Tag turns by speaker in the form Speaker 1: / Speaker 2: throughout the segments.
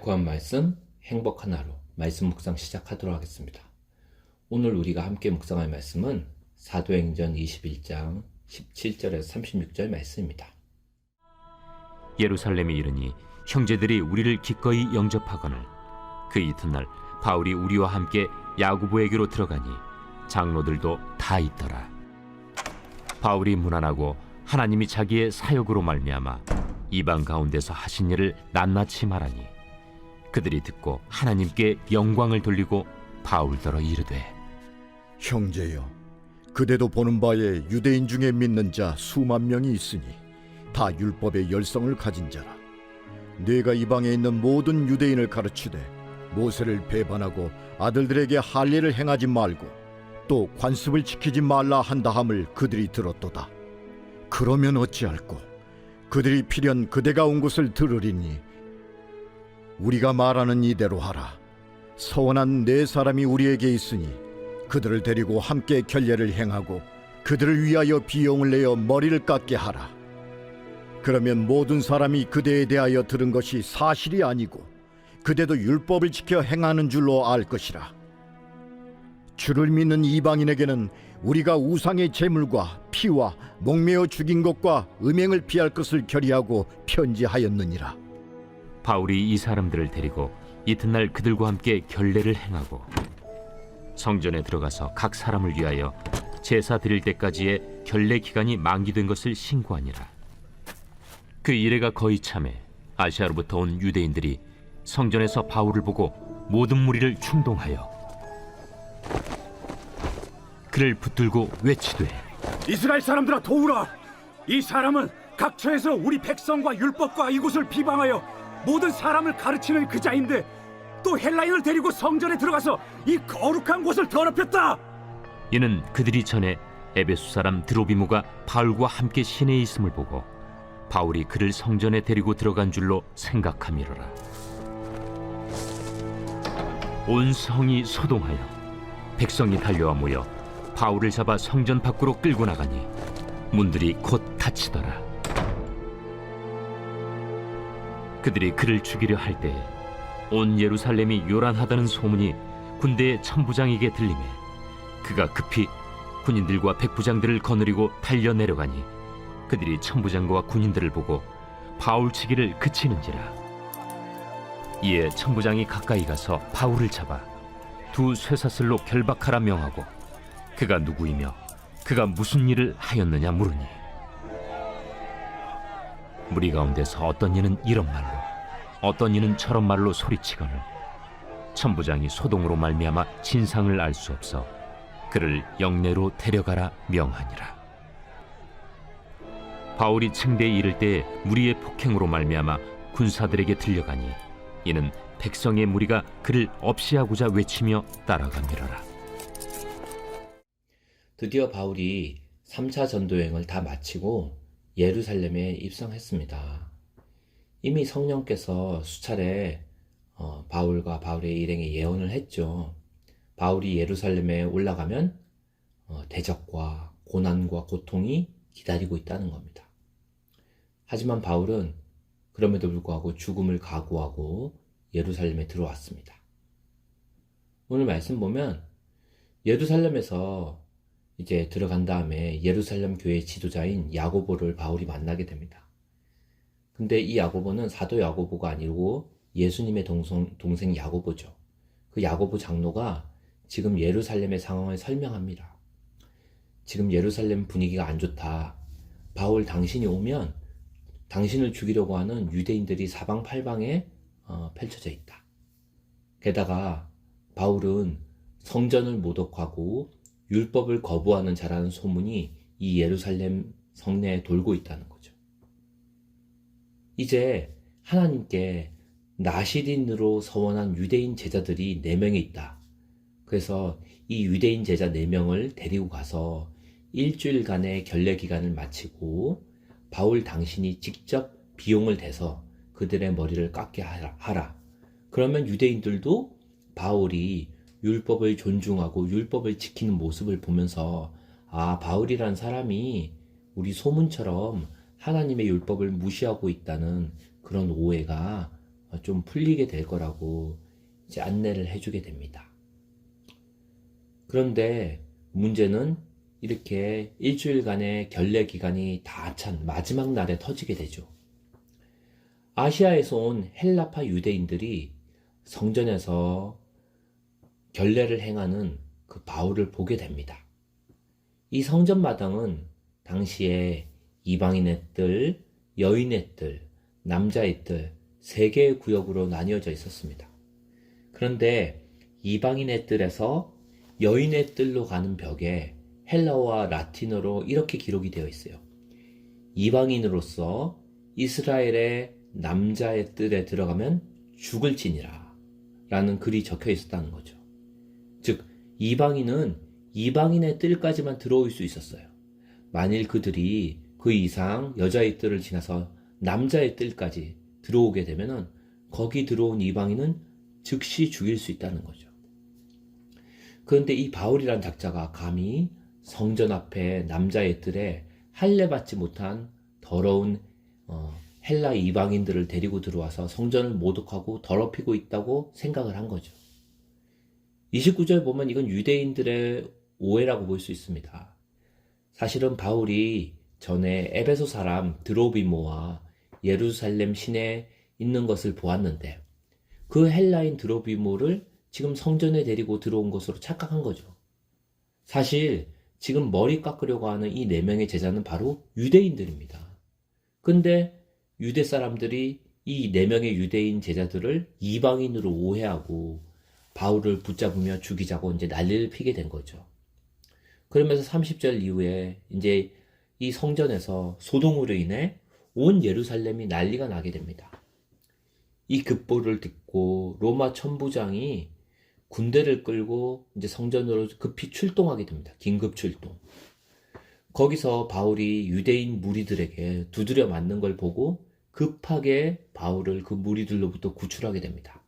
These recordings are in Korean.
Speaker 1: 달콤한 말씀, 행복한 하루, 말씀 묵상 시작하도록 하겠습니다. 오늘 우리가 함께 묵상할 말씀은 사도행전 21장 17절에서 36절 말씀입니다.
Speaker 2: 예루살렘에 이르니 형제들이 우리를 기꺼이 영접하거늘 그 이튿날 바울이 우리와 함께 야고보에게로 들어가니 장로들도 다 있더라. 바울이 문안하고 하나님이 자기의 사역으로 말미암아 이방 가운데서 하신 일을 낱낱이 말하니 그들이 듣고 하나님께 영광을 돌리고 바울더러 이르되,
Speaker 3: 형제여, 그대도 보는 바에 유대인 중에 믿는 자 수만 명이 있으니 다 율법의 열성을 가진 자라. 네가 이방에 있는 모든 유대인을 가르치되 모세를 배반하고 아들들에게 할례를 행하지 말고 또 관습을 지키지 말라 한다함을 그들이 들었도다. 그러면 어찌할꼬? 그들이 필연 그대가 온 곳을 들으리니 우리가 말하는 이대로 하라. 서원한 네 사람이 우리에게 있으니 그들을 데리고 함께 결례를 행하고 그들을 위하여 비용을 내어 머리를 깎게 하라. 그러면 모든 사람이 그대에 대하여 들은 것이 사실이 아니고 그대도 율법을 지켜 행하는 줄로 알 것이라. 주를 믿는 이방인에게는 우리가 우상의 제물과 피와 목매어 죽인 것과 음행을 피할 것을 결의하고 편지하였느니라.
Speaker 2: 바울이 이 사람들을 데리고 이튿날 그들과 함께 결례를 행하고 성전에 들어가서 각 사람을 위하여 제사 드릴 때까지의 결례 기간이 만기된 것을 신고하니라. 그 이래가 거의 참에 아시아로부터 온 유대인들이 성전에서 바울을 보고 모든 무리를 충동하여 그를 붙들고 외치되,
Speaker 4: 이스라엘 사람들아 도우라. 이 사람은 각처에서 우리 백성과 율법과 이곳을 비방하여 모든 사람을 가르치는 그 자인데 또 헬라인을 데리고 성전에 들어가서 이 거룩한 곳을 더럽혔다.
Speaker 2: 이는 그들이 전에 에베소 사람 드로비무가 바울과 함께 시내에 있음을 보고 바울이 그를 성전에 데리고 들어간 줄로 생각함이로라. 온 성이 소동하여 백성이 달려와 모여 바울을 잡아 성전 밖으로 끌고 나가니 문들이 곧 닫히더라. 그들이 그를 죽이려 할 때에 온 예루살렘이 요란하다는 소문이 군대의 천부장에게 들리매 그가 급히 군인들과 백부장들을 거느리고 달려 내려가니 그들이 천부장과 군인들을 보고 바울 치기를 그치는지라. 이에 천부장이 가까이 가서 바울을 잡아 두 쇠사슬로 결박하라 명하고 그가 누구이며 그가 무슨 일을 하였느냐 물으니 무리 가운데서 어떤 이는 이런 말로 어떤 이는 저런 말로 소리치거늘 천부장이 소동으로 말미암아 진상을 알 수 없어 그를 영내로 데려가라 명하니라. 바울이 층대에 이를 때에 무리의 폭행으로 말미암아 군사들에게 들려가니 이는 백성의 무리가 그를 없이하고자 외치며 따라가미러라.
Speaker 1: 드디어 바울이 3차 전도여행을 다 마치고 예루살렘에 입성했습니다. 이미 성령께서 수차례 바울과 바울의 일행에 예언을 했죠. 바울이 예루살렘에 올라가면 대적과 고난과 고통이 기다리고 있다는 겁니다. 하지만 바울은 그럼에도 불구하고 죽음을 각오하고 예루살렘에 들어왔습니다. 오늘 말씀 보면 예루살렘에서 이제 들어간 다음에 예루살렘 교회의 지도자인 야고보를 바울이 만나게 됩니다. 근데 이 야고보는 사도 야고보가 아니고 예수님의 동생 야고보죠. 그 야고보 장로가 지금 예루살렘의 상황을 설명합니다. 지금 예루살렘 분위기가 안 좋다. 바울 당신이 오면 당신을 죽이려고 하는 유대인들이 사방팔방에 펼쳐져 있다. 게다가 바울은 성전을 모독하고 율법을 거부하는 자라는 소문이 이 예루살렘 성내에 돌고 있다는 거죠. 이제 하나님께 나시린으로 서원한 유대인 제자들이 4명이 있다. 그래서 이 유대인 제자 4명을 데리고 가서 일주일간의 결례 기간을 마치고 바울 당신이 직접 비용을 대서 그들의 머리를 깎게 하라. 그러면 유대인들도 바울이 율법을 존중하고 율법을 지키는 모습을 보면서 바울이란 사람이 우리 소문처럼 하나님의 율법을 무시하고 있다는 그런 오해가 좀 풀리게 될 거라고 이제 안내를 해주게 됩니다. 그런데 문제는 이렇게 일주일간의 결례 기간이 다 찬 마지막 날에 터지게 되죠. 아시아에서 온 헬라파 유대인들이 성전에서 결례를 행하는 그 바울을 보게 됩니다. 이 성전 마당은 당시에 이방인의 뜰, 여인의 뜰, 남자의 뜰 3개의 구역으로 나뉘어져 있었습니다. 그런데 이방인의 뜰에서 여인의 뜰로 가는 벽에 헬라어와 라틴어로 이렇게 기록이 되어 있어요. 이방인으로서 이스라엘의 남자의 뜰에 들어가면 죽을지니라 라는 글이 적혀 있었다는 거죠. 즉 이방인은 이방인의 뜰까지만 들어올 수 있었어요. 만일 그들이 그 이상 여자의 뜰을 지나서 남자의 뜰까지 들어오게 되면은 거기 들어온 이방인은 즉시 죽일 수 있다는 거죠. 그런데 이 바울이란 작자가 감히 성전 앞에 남자의 뜰에 할례 받지 못한 더러운 헬라 이방인들을 데리고 들어와서 성전을 모독하고 더럽히고 있다고 생각을 한 거죠. 29절 보면 이건 유대인들의 오해라고 볼 수 있습니다. 사실은 바울이 전에 에베소 사람 드로비모와 예루살렘 시내에 있는 것을 보았는데 그 헬라인 드로비모를 지금 성전에 데리고 들어온 것으로 착각한 거죠. 사실 지금 머리 깎으려고 하는 이 4명의 제자는 바로 유대인들입니다. 근데 유대 사람들이 이 4명의 유대인 제자들을 이방인으로 오해하고 바울을 붙잡으며 죽이자고 이제 난리를 피게 된 거죠. 그러면서 30절 이후에 이제 이 성전에서 소동으로 인해 온 예루살렘이 난리가 나게 됩니다. 이 급보를 듣고 로마 천부장이 군대를 끌고 이제 성전으로 급히 출동하게 됩니다. 긴급 출동. 거기서 바울이 유대인 무리들에게 두드려 맞는 걸 보고 급하게 바울을 그 무리들로부터 구출하게 됩니다.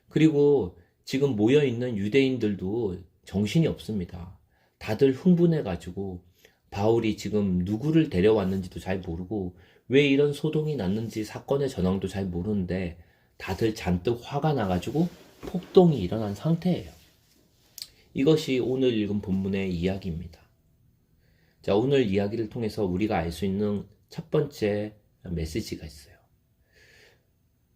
Speaker 1: 그리고 지금 모여있는 유대인들도 정신이 없습니다. 다들 흥분해가지고 바울이 지금 누구를 데려왔는지도 잘 모르고 왜 이런 소동이 났는지 사건의 전황도 잘 모르는데 다들 잔뜩 화가 나가지고 폭동이 일어난 상태예요. 이것이 오늘 읽은 본문의 이야기입니다. 자, 오늘 이야기를 통해서 우리가 알 수 있는 첫 번째 메시지가 있어요.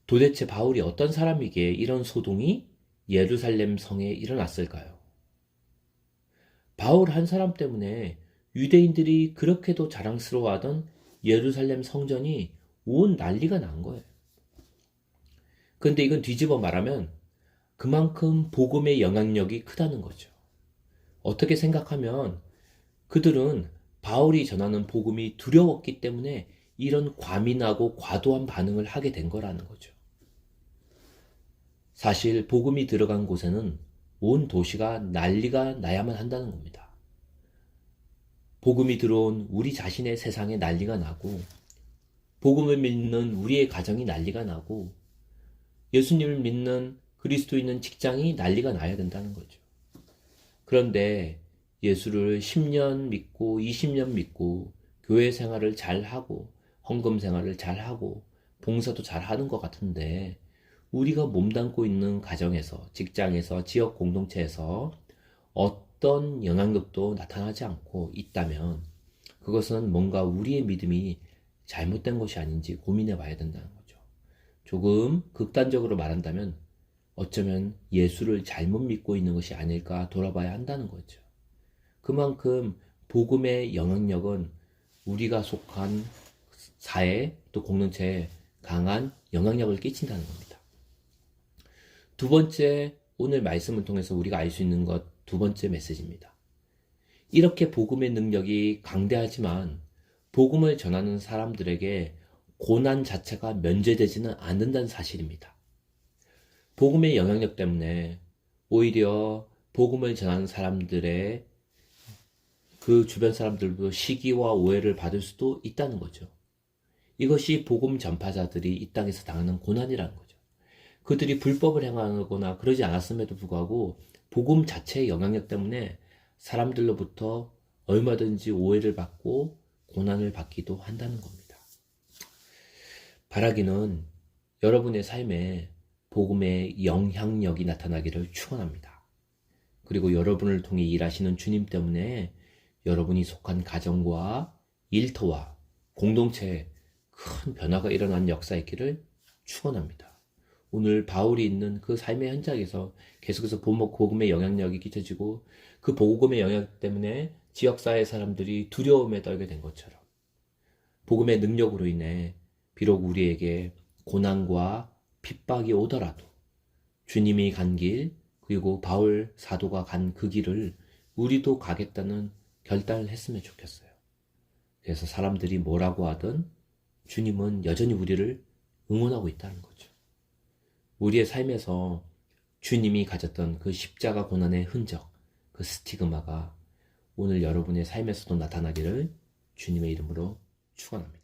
Speaker 1: 도대체 바울이 어떤 사람이기에 이런 소동이 예루살렘 성에 일어났을까요? 바울 한 사람 때문에 유대인들이 그렇게도 자랑스러워하던 예루살렘 성전이 온 난리가 난 거예요. 그런데 이건 뒤집어 말하면 그만큼 복음의 영향력이 크다는 거죠. 어떻게 생각하면 그들은 바울이 전하는 복음이 두려웠기 때문에 이런 과민하고 과도한 반응을 하게 된 거라는 거죠. 사실 복음이 들어간 곳에는 온 도시가 난리가 나야만 한다는 겁니다. 복음이 들어온 우리 자신의 세상에 난리가 나고 복음을 믿는 우리의 가정이 난리가 나고 예수님을 믿는 그리스도인은 직장이 난리가 나야 된다는 거죠. 그런데 예수를 10년 믿고 20년 믿고 교회 생활을 잘하고 헌금 생활을 잘하고 봉사도 잘하는 것 같은데 우리가 몸담고 있는 가정에서 직장에서 지역 공동체에서 어떤 영향력도 나타나지 않고 있다면 그것은 뭔가 우리의 믿음이 잘못된 것이 아닌지 고민해 봐야 된다는 거죠. 조금 극단적으로 말한다면 어쩌면 예수를 잘못 믿고 있는 것이 아닐까 돌아봐야 한다는 거죠. 그만큼 복음의 영향력은 우리가 속한 사회 또 공동체에 강한 영향력을 끼친다는 겁니다. 두 번째, 오늘 말씀을 통해서 우리가 알 수 있는 것 두 번째 메시지입니다. 이렇게 복음의 능력이 강대하지만 복음을 전하는 사람들에게 고난 자체가 면제되지는 않는다는 사실입니다. 복음의 영향력 때문에 오히려 복음을 전하는 사람들의 그 주변 사람들도 시기와 오해를 받을 수도 있다는 거죠. 이것이 복음 전파자들이 이 땅에서 당하는 고난이라는 거죠. 그들이 불법을 행하거나 그러지 않았음에도 불구하고 복음 자체의 영향력 때문에 사람들로부터 얼마든지 오해를 받고 고난을 받기도 한다는 겁니다. 바라기는 여러분의 삶에 복음의 영향력이 나타나기를 축원합니다. 그리고 여러분을 통해 일하시는 주님 때문에 여러분이 속한 가정과 일터와 공동체에 큰 변화가 일어난 역사 있기를 축원합니다. 오늘 바울이 있는 그 삶의 현장에서 계속해서 복음의 영향력이 끼쳐지고 그 복음의 영향 때문에 지역사회 사람들이 두려움에 떨게 된 것처럼 복음의 능력으로 인해 비록 우리에게 고난과 핍박이 오더라도 주님이 간 길, 그리고 바울 사도가 간 그 길을 우리도 가겠다는 결단을 했으면 좋겠어요. 그래서 사람들이 뭐라고 하든 주님은 여전히 우리를 응원하고 있다는 거죠. 우리의 삶에서 주님이 가졌던 그 십자가 고난의 흔적, 그 스티그마가 오늘 여러분의 삶에서도 나타나기를 주님의 이름으로 축원합니다.